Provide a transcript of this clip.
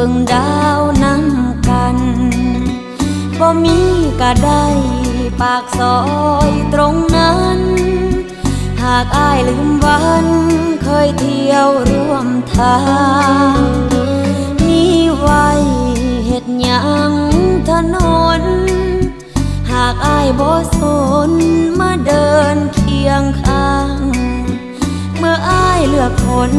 บิ่งดาวนำกันบ่มีก็ได้ปากซอยตรงนั้นหากอ้ายลืมวันเคยเที่ยวร่วมทางมีไว้เฮ็ดหยังถนนหากอ้ายบ่สนมาเดินเคียงข้างเมื่ออ้ายเลือกคน